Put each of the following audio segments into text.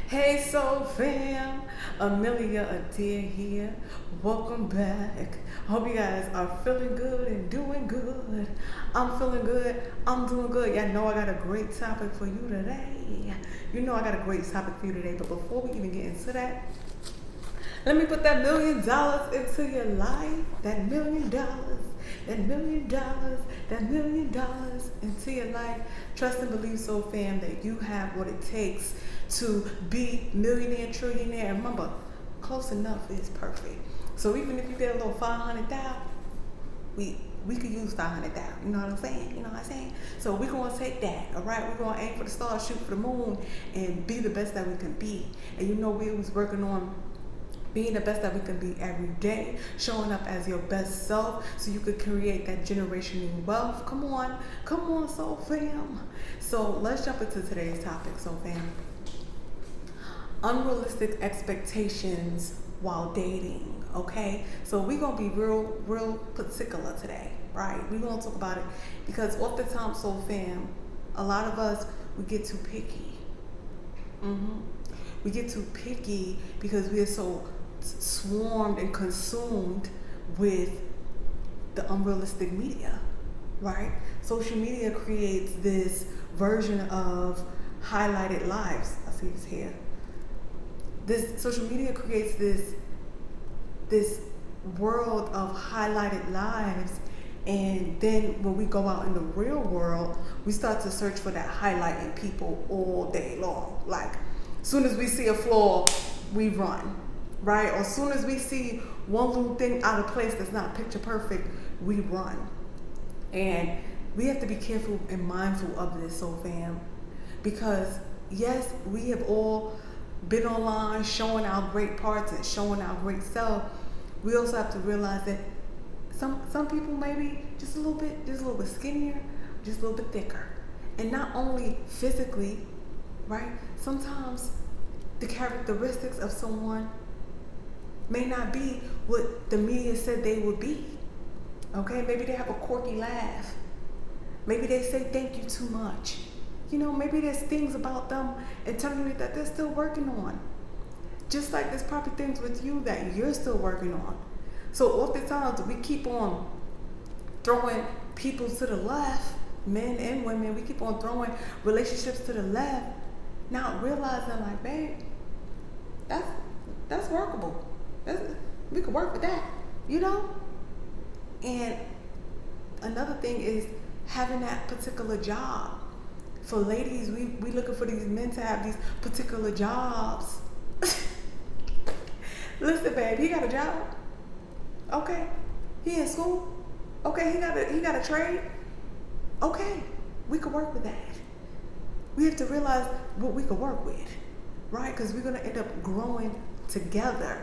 Hey Soul Fam, Amelia Adair here. Welcome back. Hope you guys are feeling good and doing good. I'm feeling good. I'm doing good. Y'all know I got a great topic for you today. You know I got a great topic for you today, but before we even get into that, let me put that $1,000,000 into your life. That $1,000,000 into your life. Trust and believe, Soul Fam, that you have what it takes to be millionaire, trillionaire. And remember, close enough is perfect. So even if you get a little 500,000, we could use 500,000. You know what I'm saying? You know what I'm saying? So we're gonna take that. All right, we're gonna aim for the stars, shoot for the moon, and be the best that we can be. And you know we was working on being the best that we can be every day, showing up as your best self so you could create that generational wealth. Come on, Soul Fam. So let's jump into today's topic, Soul Fam. Unrealistic expectations while dating. Okay, so we're gonna be real particular today, right? We're gonna talk about it because oftentimes, Soul Fam, a lot of us, we get too picky. We get too picky because we are so swarmed and consumed with the unrealistic media, right? Social media creates this version of highlighted lives. I see this here. This social media creates this world of highlighted lives, and then when we go out in the real world, we start to search for that highlight in people all day long. Like, as soon as we see a flaw, we run, right? Or as soon as we see one little thing out of place that's not picture perfect, we run. And we have to be careful and mindful of this, Soul Fam, because yes, we have all been online showing our great parts and showing our great self. We also have to realize that some people maybe just a little bit skinnier, just a little bit thicker. And not only physically, right? Sometimes the characteristics of someone may not be what the media said they would be. Okay, maybe they have a quirky laugh. Maybe they say thank you too much. You know, maybe there's things about them internally that they're still working on. Just like there's probably things with you that you're still working on. So oftentimes we keep on throwing people to the left, men and women, we keep on throwing relationships to the left, not realizing like, babe, that's workable. We could work with that, you know? And another thing is having that particular job. For ladies, we looking for these men to have these particular jobs. Listen, babe, he got a job. Okay. He in school. Okay, he got a trade. Okay, we could work with that. We have to realize what we could work with, right? Because we're gonna end up growing together.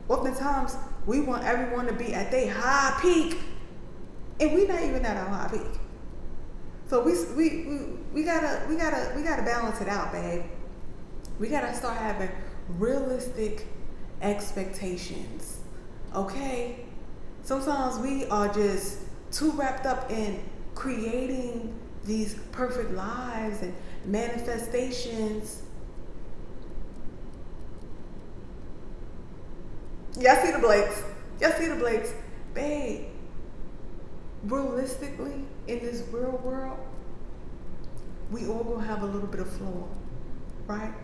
Oftentimes, we want everyone to be at their high peak, and we're not even at our high peak. So we gotta balance it out, babe. We gotta start having realistic expectations. Okay? Sometimes we are just too wrapped up in creating these perfect lives and manifestations. Y'all see the Blakes. Babe, realistically, in this real world, we all gonna have a little bit of flaw, right?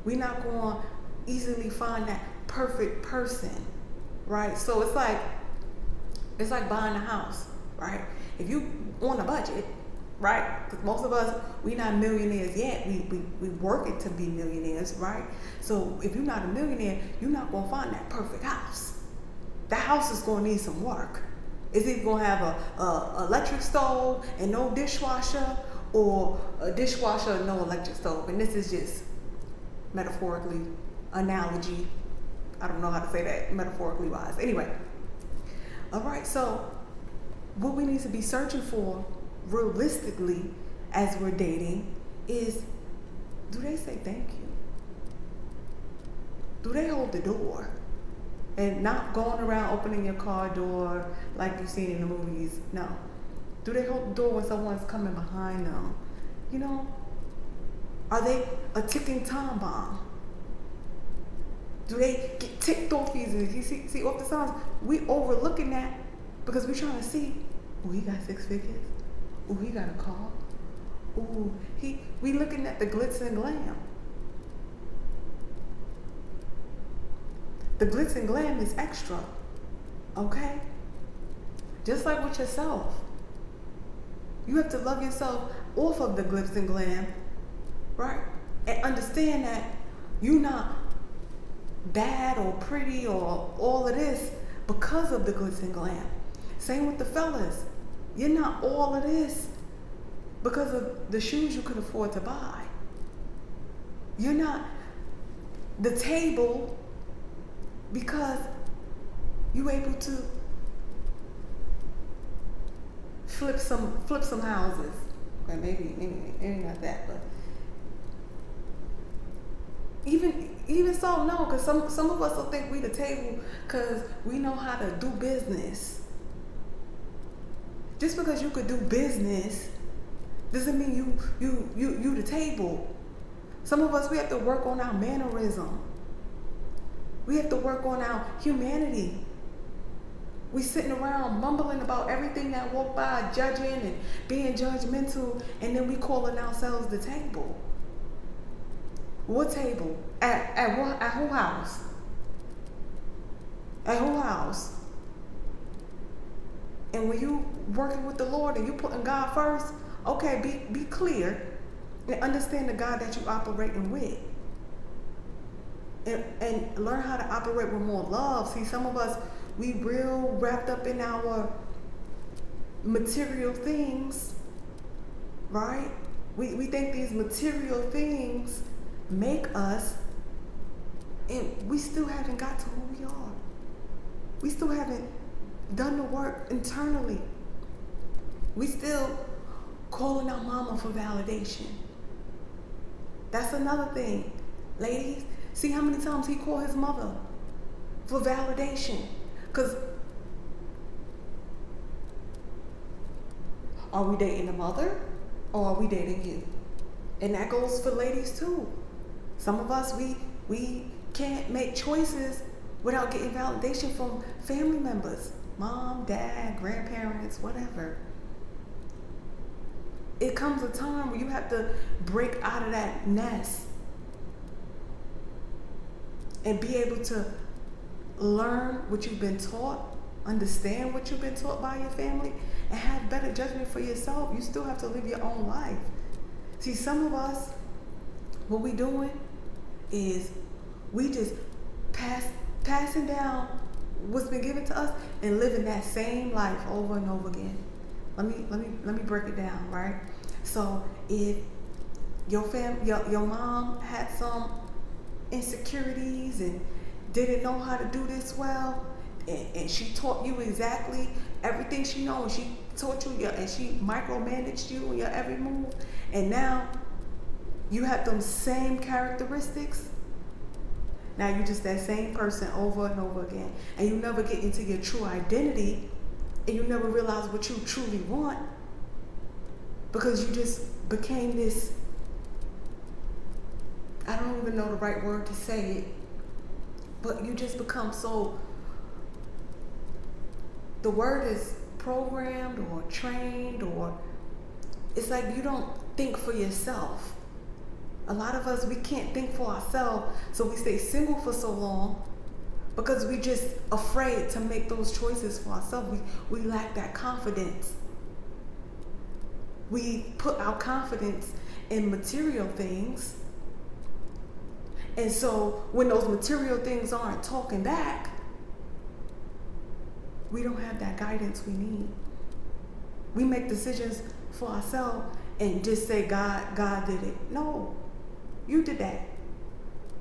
We're not gonna easily find that perfect person, right? So it's like buying a house, right? If you on a budget, right? Because most of us, we not millionaires yet. We working to be millionaires, right? So if you're not a millionaire, you're not gonna find that perfect house. That house is gonna need some work. It's either gonna have a electric stove and no dishwasher, or a dishwasher and no electric stove. And this is just metaphorically, analogy. I don't know how to say that metaphorically wise. Anyway, all right. So what we need to be searching for realistically as we're dating is, do they say thank you? Do they hold the door? And not going around opening your car door like you've seen in the movies. No. Do they hold the door when someone's coming behind them? You know, are they a ticking time bomb? Do they get ticked off easily? You see off the signs, we overlooking that because we're trying to see, oh, he got 6 figures. Oh, he got a car. Oh, we looking at the glitz and glam. The glitz and glam is extra, okay? Just like with yourself. You have to love yourself off of the glitz and glam, right? And understand that you're not bad or pretty or all of this because of the glitz and glam. Same with the fellas. You're not all of this because of the shoes you could afford to buy. You're not the table because you're able to flip some houses. Okay, maybe not that, but even so, no, because some of us will think we the table because we know how to do business. Just because you could do business doesn't mean you the table. Some of us, we have to work on our mannerism. We have to work on our humanity. We sitting around mumbling about everything that walk by, judging and being judgmental, and then we calling ourselves the table. What table? At who house? At who house? And when you working with the Lord and you putting God first, okay, be clear and understand the God that you operating with. And learn how to operate with more love. See, some of us, we real wrapped up in our material things, right? We think these material things make us, and we still haven't got to who we are. We still haven't done the work internally. We still calling our mama for validation. That's another thing. Ladies, see how many times he called his mother for validation. Because are we dating the mother or are we dating you? And that goes for ladies too. Some of us, we can't make choices without getting validation from family members. Mom, dad, grandparents, whatever. It comes a time where you have to break out of that nest and be able to learn what you've been taught, understand what you've been taught by your family, and have better judgment for yourself. You still have to live your own life. See, some of us, what we doing is we just passing down what's been given to us and living that same life over and over again. Let me break it down, right? So if your mom had some insecurities and didn't know how to do this well, and she taught you exactly everything she knows, and she taught you and she micromanaged you in your every move, and now you have them same characteristics. Now you're just that same person over and over again, and you never get into your true identity, and you never realize what you truly want, because you just became this, I don't even know the right word to say it, but you just become so, the word is programmed or trained, or it's like you don't think for yourself. A lot of us, we can't think for ourselves, so we stay single for so long because we just afraid to make those choices for ourselves. We lack that confidence. We put our confidence in material things, and so when those material things aren't talking back, we don't have that guidance we need. We make decisions for ourselves and just say, God did it. No, you did that.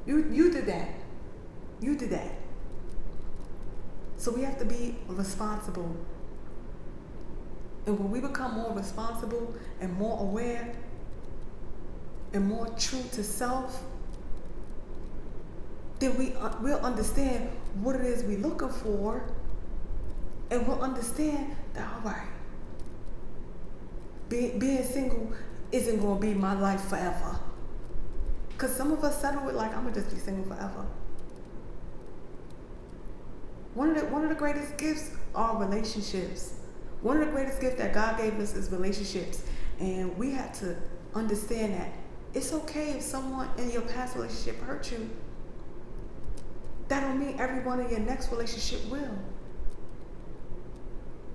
You did that. You did that. So we have to be responsible. And when we become more responsible and more aware and more true to self, then we'll understand what it is we're looking for, and we'll understand that, all right, being single isn't going to be my life forever. Because some of us settle with like, I'm going to just be single forever. One of the greatest gifts are relationships. One of the greatest gifts that God gave us is relationships. And we have to understand that it's okay if someone in your past relationship hurt you. That don't mean everyone in your next relationship will.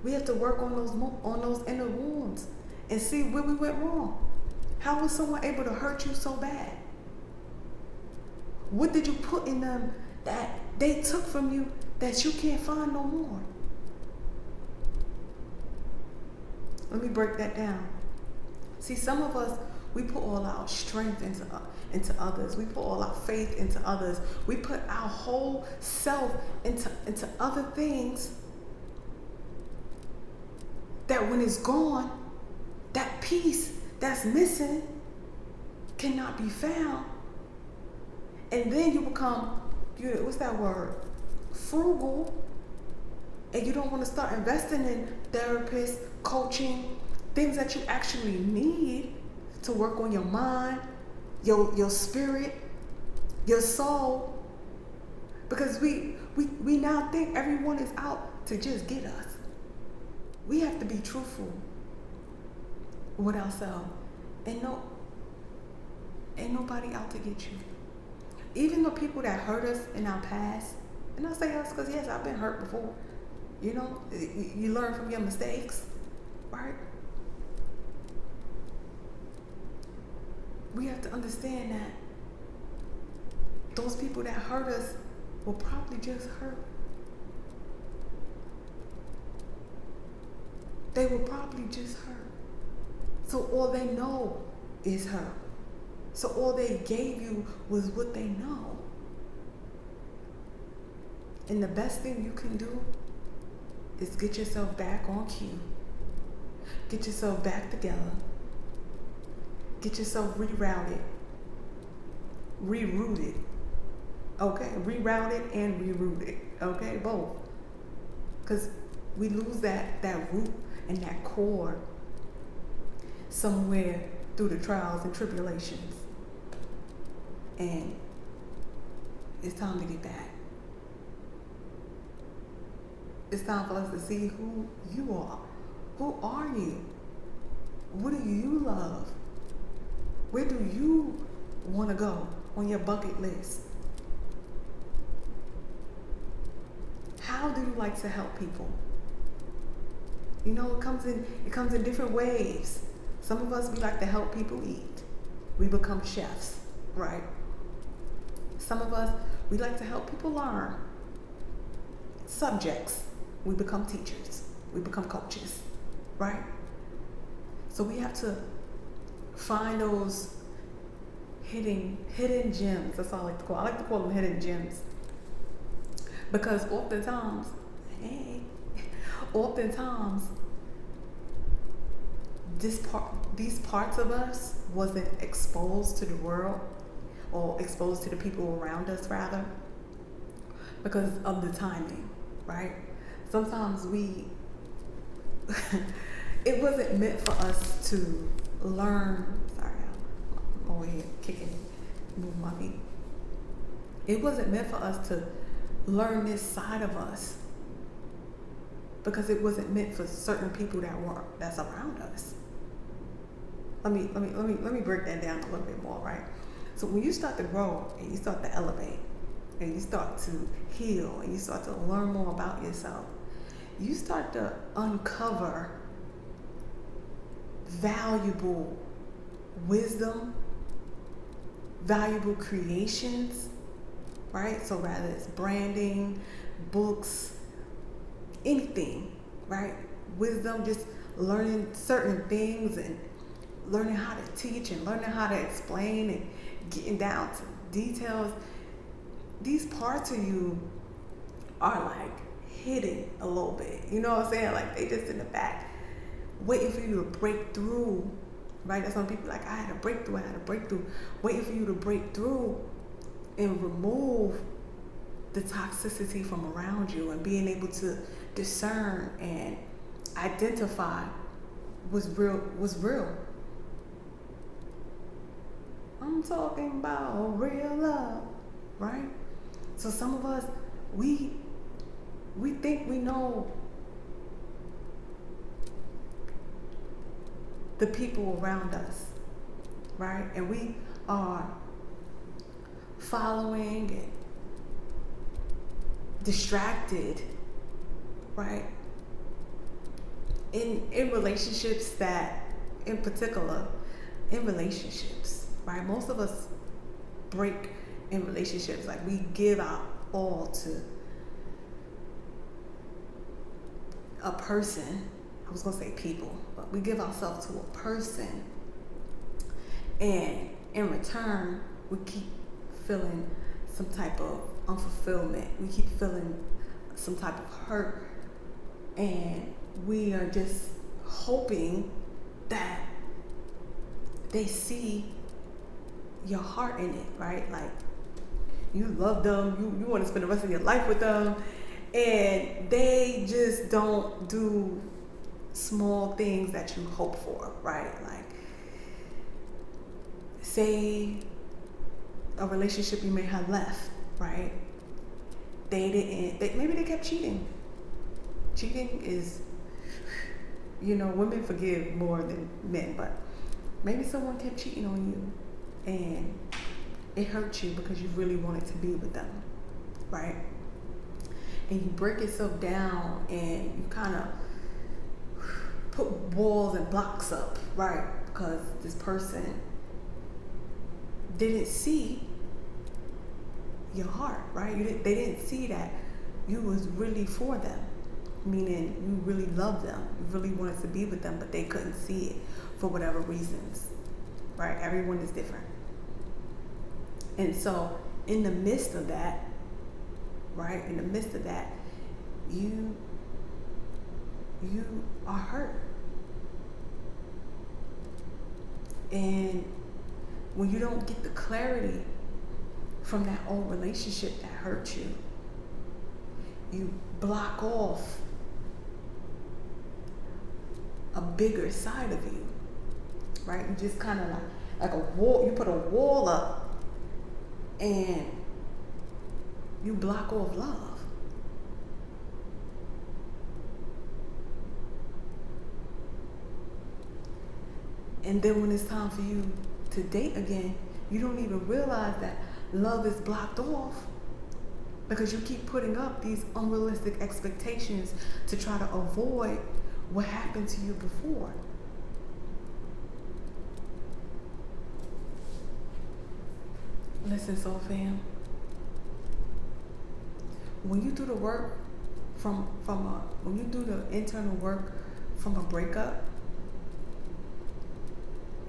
We have to work on those inner wounds and see where we went wrong. How was someone able to hurt you so bad? What did you put in them that they took from you that you can't find no more? Let me break that down. See, some of us, we put all our strength into others. We put all our faith into others. We put our whole self into other things that when it's gone, that piece that's missing cannot be found. And then you become, what's that word? Frugal. And you don't want to start investing in therapists, coaching, things that you actually need to work on your mind, your spirit, your soul. Because we now think everyone is out to just get us. We have to be truthful with ourselves. And ain't nobody out to get you. Even the people that hurt us in our past, and I say us because yes, I've been hurt before. You know, you learn from your mistakes, right? We have to understand that those people that hurt us will probably just hurt. They will probably just hurt. So all they know is hurt. So all they gave you was what they know. And the best thing you can do is get yourself back on cue. Get yourself back together. Get yourself rerouted. Rerouted. Okay? Rerouted and rerouted. Okay? Both. Because we lose that root and that core somewhere through the trials and tribulations. And it's time to get back. It's time for us to see who you are. Who are you? What do you love? Where do you want to go on your bucket list? How do you like to help people? You know, it comes in different ways. Some of us, we like to help people eat. We become chefs, right? Some of us, we like to help people learn subjects. We become teachers. We become coaches, right? So we have to find those hidden gems. That's all I like to call. I like to call them hidden gems. Because oftentimes, these parts of us wasn't exposed to the world, or exposed to the people around us rather, because of the timing, right? Sometimes it wasn't meant for us to learn. Sorry, I'm over here moving my feet. It wasn't meant for us to learn this side of us, because it wasn't meant for certain people that's around us. Let me break that down a little bit more, right? So when you start to grow and you start to elevate and you start to heal and you start to learn more about yourself, you start to uncover valuable wisdom, valuable creations, right? So rather it's branding, books, anything, right? Wisdom, just learning certain things and learning how to teach and learning how to explain and getting down to details. These parts of you are like hidden a little bit. You know what I'm saying? Like they just in the back, waiting for you to break through, right? That's some people like, I had a breakthrough, waiting for you to break through and remove the toxicity from around you and being able to discern and identify what's real. I'm talking about real love, right? So some of us, we we think we know the people around us, right? And we are following and distracted, right? In relationships that, in particular, in relationships, right? Most of us break in relationships. Like, we give our all to a person. I was gonna say people, but we give ourselves to a person, and in return, we keep feeling some type of unfulfillment. We keep feeling some type of hurt, and we are just hoping that they see your heart in it, right? Like, you love them, you want to spend the rest of your life with them, and they just don't do small things that you hope for, right? Like, say a relationship you may have left, right? Maybe they kept cheating. Cheating is, women forgive more than men, but maybe someone kept cheating on you and it hurt you because you really wanted to be with them, right? And you break yourself down and you kind of put walls and blocks up, right? Because this person didn't see your heart, right? They didn't see that you was really for them, meaning you really loved them, you really wanted to be with them, but they couldn't see it for whatever reasons, right? Everyone is different. And so in the midst of that, right, you are hurt. And when you don't get the clarity from that old relationship that hurt you, you block off a bigger side of you, right? You just kind of like a wall, you put a wall up and you block off love. And then when it's time for you to date again, you don't even realize that love is blocked off because you keep putting up these unrealistic expectations to try to avoid what happened to you before. Listen, soul fam, when you do the work when you do the internal work from a breakup,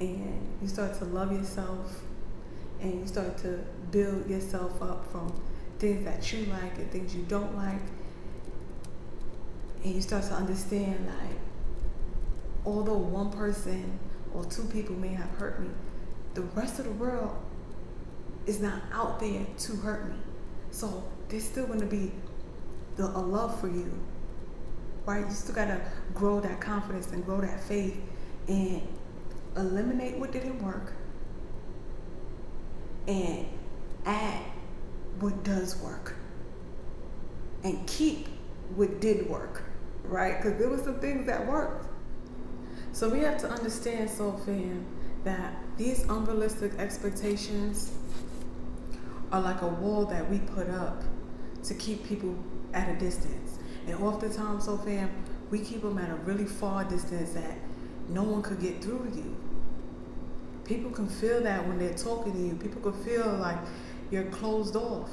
and you start to love yourself and you start to build yourself up from things that you like and things you don't like, and you start to understand, like, although one person or two people may have hurt me, the rest of the world is not out there to hurt me. So there's still going to be a love for you, right? You still got to grow that confidence and grow that faith and eliminate what didn't work and add what does work and keep what did work, right? Because there were some things that worked. So we have to understand, soul fam, that these unrealistic expectations are like a wall that we put up to keep people at a distance. And oftentimes, soul fam, we keep them at a really far distance that no one could get through to you. People can feel that when they're talking to you. People can feel like you're closed off.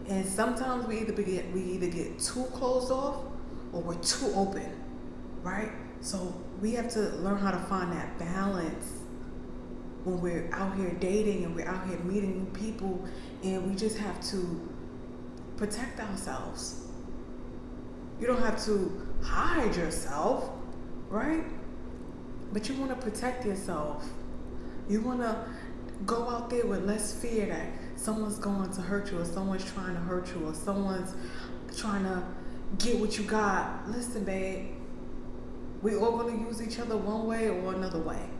And sometimes we either get too closed off or we're too open, right? So we have to learn how to find that balance when we're out here dating and we're out here meeting new people, and we just have to protect ourselves. You don't have to hide yourself, right? But you want to protect yourself. You want to go out there with less fear that someone's going to hurt you, or someone's trying to hurt you, or someone's trying to get what you got. Listen, babe, we all going to use each other one way or another way.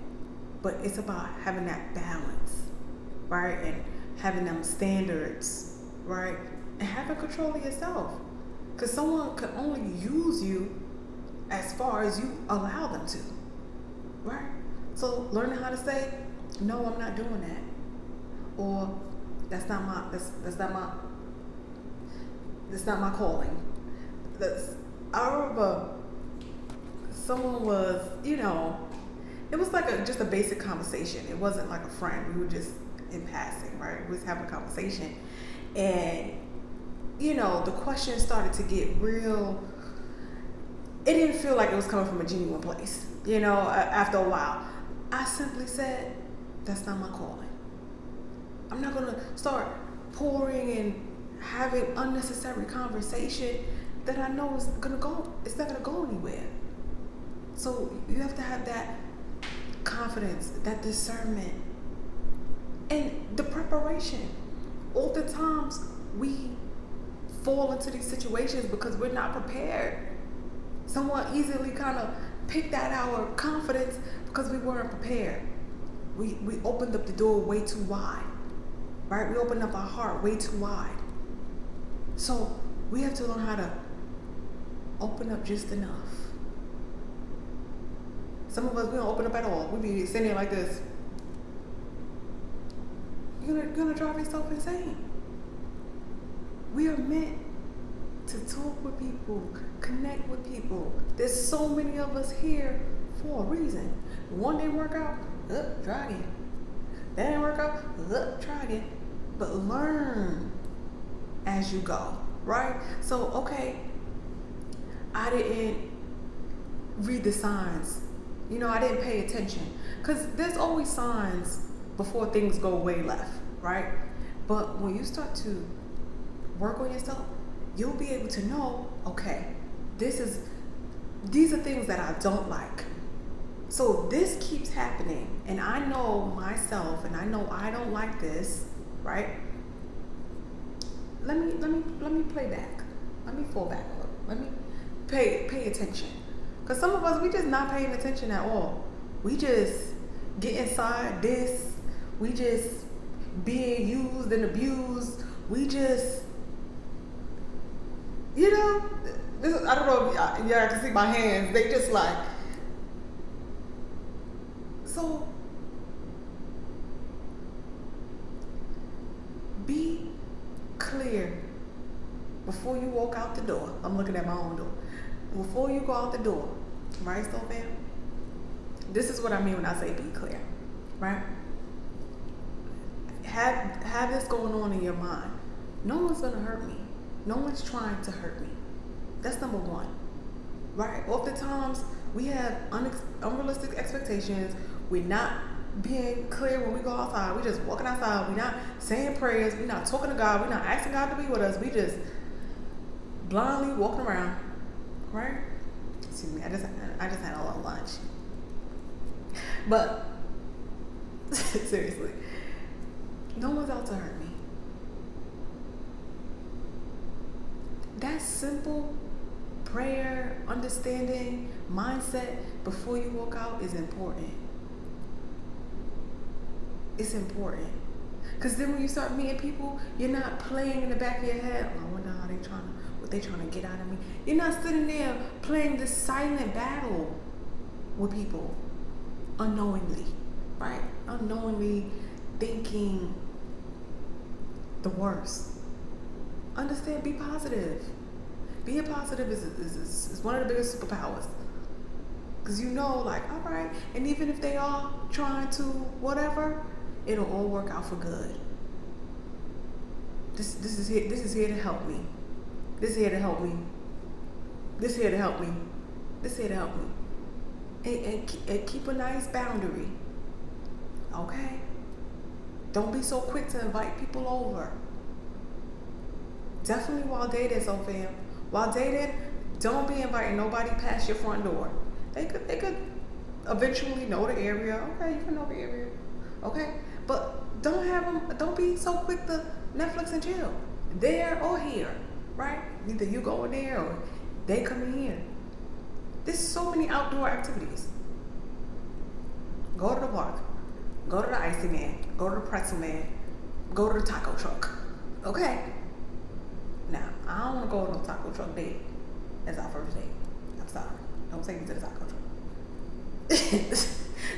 But it's about having that balance, right? And having them standards, right? And having control of yourself. Because someone can only use you as far as you allow them to, right? So learning how to say, no, I'm not doing that, or that's not my calling. I remember someone was, it was like just a basic conversation. It wasn't like a friend. We were just in passing, right? We was having a conversation, and the question started to get real. It didn't feel like it was coming from a genuine place. After a while, I simply said, "That's not my calling. I'm not gonna start pouring and having unnecessary conversation that I know is gonna go. It's not gonna go anywhere." So you have to have that confidence, that discernment, and the preparation. All the times we fall into these situations because we're not prepared. Someone easily kind of picked at our confidence because we weren't prepared. We opened up the door way too wide, right? We opened up our heart way too wide. So we have to learn how to open up just enough. Some of us, we don't open up at all. We be sitting there like this. You're gonna drive yourself insane. We are meant to talk with people, connect with people. There's so many of us here for a reason. One didn't work out, try again. That didn't work out, try again. But learn as you go, right? So, okay, I didn't read the signs. I didn't pay attention. Because there's always signs before things go way left, right? But when you start to work on yourself, you'll be able to know, okay, these are things that I don't like. So this keeps happening, and I know myself, and I know I don't like this, right? Let me play back. Let me fall back a little. Let me pay attention. Because some of us, we just not paying attention at all. We just get inside this. We just being used and abused. We just, I don't know if y'all can see my hands. They just like, so be clear before you walk out the door. I'm looking at my own door. Before you go out the door, right, so fam? This is what I mean when I say be clear, right? Have this going on in your mind. No one's gonna hurt me. No one's trying to hurt me. That's number one, right? Oftentimes we have unrealistic expectations. We're not being clear when we go outside. We're just walking outside. We're not saying prayers. We're not talking to God. We're not asking God to be with us. We just blindly walking around, right? Excuse me. I just had a little lunch, but seriously, no one's out to hurt me. That simple prayer, understanding, mindset before you walk out is important. It's important. Because then when you start meeting people, you're not playing in the back of your head, oh, I wonder how what they trying to get out of me. You're not sitting there playing this silent battle with people unknowingly, right? Unknowingly thinking the worst. Understand, be positive. Being positive is one of the biggest superpowers. Because like, all right, and even if they are trying to whatever, it'll all work out for good. This is here to help me. This is here to help me. This is here to help me. This is here to help me. And keep a nice boundary. Okay? Don't be so quick to invite people over. Definitely while dating, so fam. While dating, don't be inviting nobody past your front door. They could eventually know the area. Okay, you can know the area. Okay? But don't be so quick to Netflix and chill. There or here, right? Either you go in there or they come in here. There's so many outdoor activities. Go to the park. Go to the icy man. Go to the pretzel man. Go to the taco truck. Okay? Now, I don't want to go on no taco truck date as our first date. I'm sorry. Don't take me to the taco truck.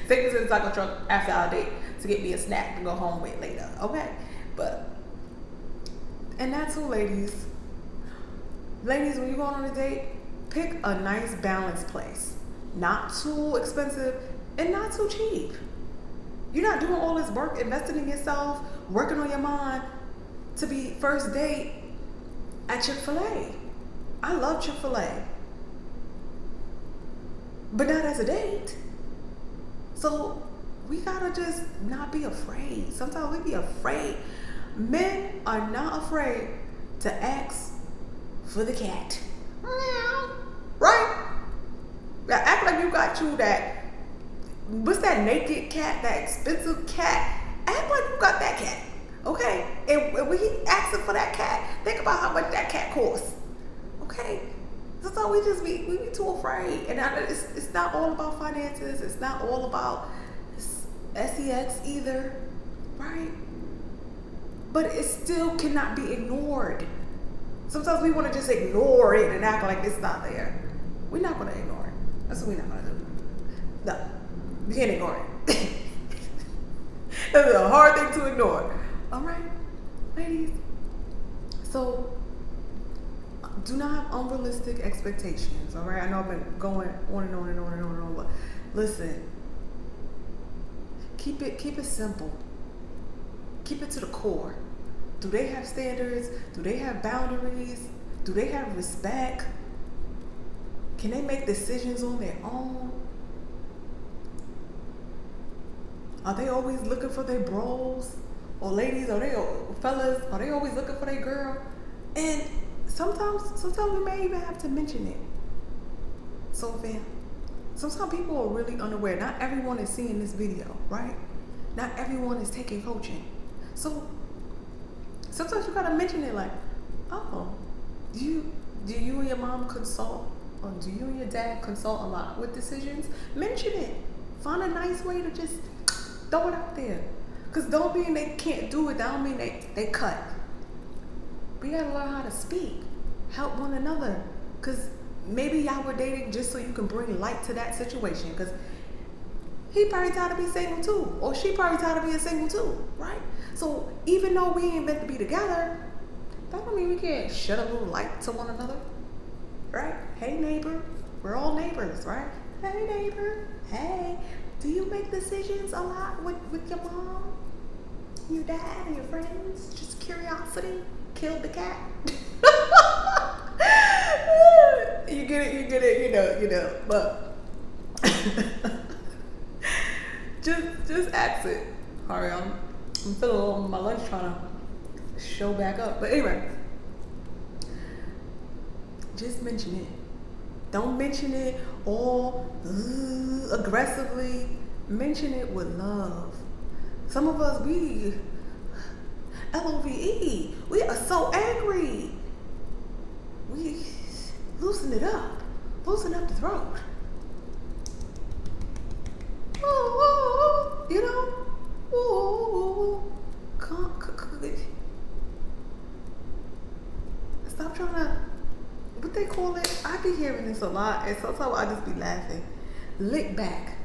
Take me to the taco truck after our date to get me a snack to go home with later. Okay? But, and that's all, ladies. Ladies, when you go on a date, pick a nice balanced place. Not too expensive and not too cheap. You're not doing all this work, investing in yourself, working on your mind to be first date at Chick-fil-A. I love Chick-fil-A. But not as a date. So we gotta just not be afraid. Sometimes we be afraid. Men are not afraid to ask for the cat. Right? Now act like you got you that, what's that naked cat, that expensive cat? Act like you got that cat, okay? And when he asking for that cat, think about how much that cat costs, okay? So we be too afraid. And it's not all about finances. It's not all about sex either, right? But it still cannot be ignored. Sometimes we want to just ignore it and act like it's not there. We're not going to ignore it. That's what we're not going to do. No, you can't ignore it. That's a hard thing to ignore. All right, ladies. So do not have unrealistic expectations. All right, I know I've been going on and on and on and on and on, but listen. Keep it simple. Keep it to the core. Do they have standards? Do they have boundaries? Do they have respect? Can they make decisions on their own? Are they always looking for their bros? Or ladies, or fellas, are they always looking for their girl? And sometimes we may even have to mention it. So fam, sometimes people are really unaware. Not everyone is seeing this video, right? Not everyone is taking coaching. So sometimes you gotta mention it, like, oh, do you and your mom consult? Or do you and your dad consult a lot with decisions? Mention it. Find a nice way to just throw it out there. Because don't mean they can't do it, that don't mean they cut. We gotta learn how to speak. Help one another. Because maybe y'all were dating just so you can bring light to that situation. Because he probably tired of being single too. Or she probably tired of being single too, right? So even though we ain't meant to be together, that don't mean we can't shed a little light to one another. Right? Hey neighbor, we're all neighbors, right? Hey neighbor, hey, do you make decisions a lot with your mom, your dad, and your friends? Just curiosity killed the cat. You get it, you know, but just ask it. Sorry, I'm feeling a little on my lunch trying to show back up. But anyway, just mention it. Don't mention it all aggressively. Mention it with love. Some of us, we LOVE, we are so angry. We loosen it up. Loosen up the throat. Ooh, you know? Ooh. Stop trying to, what they call it? I be hearing this a lot, and sometimes I just be laughing. Lick back.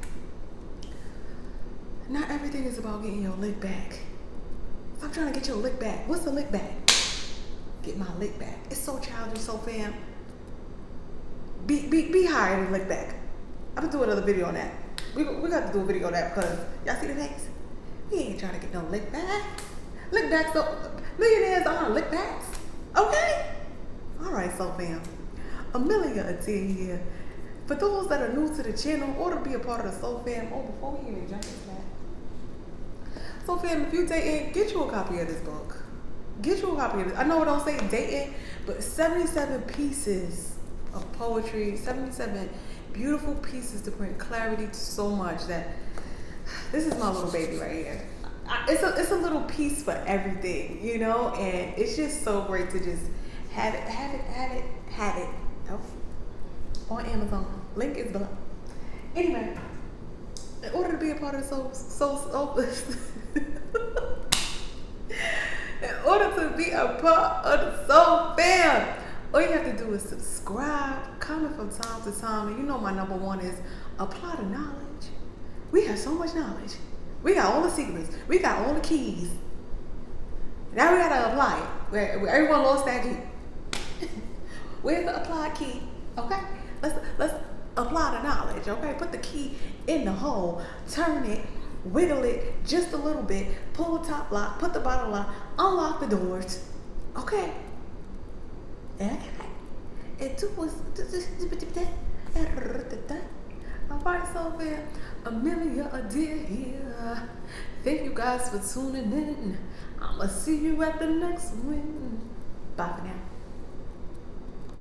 Not everything is about getting your lick back. Stop trying to get your lick back. What's a lick back? Get my lick back. It's so childish, so fam. Be higher than lick back. I'm gonna do another video on that. We got to do a video on that because y'all see the face? We ain't trying to get no lick back. Lick backs, so millionaires aren't lick backs. Okay? Alright, so fam. Amelia Adair here. For those that are new to the channel or to be a part of the Soul Fam, before we even jump into that. So fam, if you dating, get you a copy of this book. Get you a copy of this. I know it don't say dating, but 77 pieces of poetry, 77 beautiful pieces to bring clarity to so much that this is my little baby right here. It's a little piece for everything, you know, and it's just so great to just have it. Oh, on Amazon. Link is below. Anyway, in order to be a part of the in order to be a part of the Soul Fam, All you have to do is subscribe, comment from time to time, and you know my number one is apply the knowledge. We have so much knowledge. We got all the secrets. We got all the keys. Now we gotta apply it. Where everyone lost that key. Where's the applied key? Okay, let's apply the knowledge. Okay, put the key in the hole, turn it, wiggle it just a little bit, pull the top lock, put the bottom lock, unlock the doors. Okay. And it was all right, so there, Amelia Adair here. Thank you guys for tuning in. I'ma see you at the next one. Bye for now.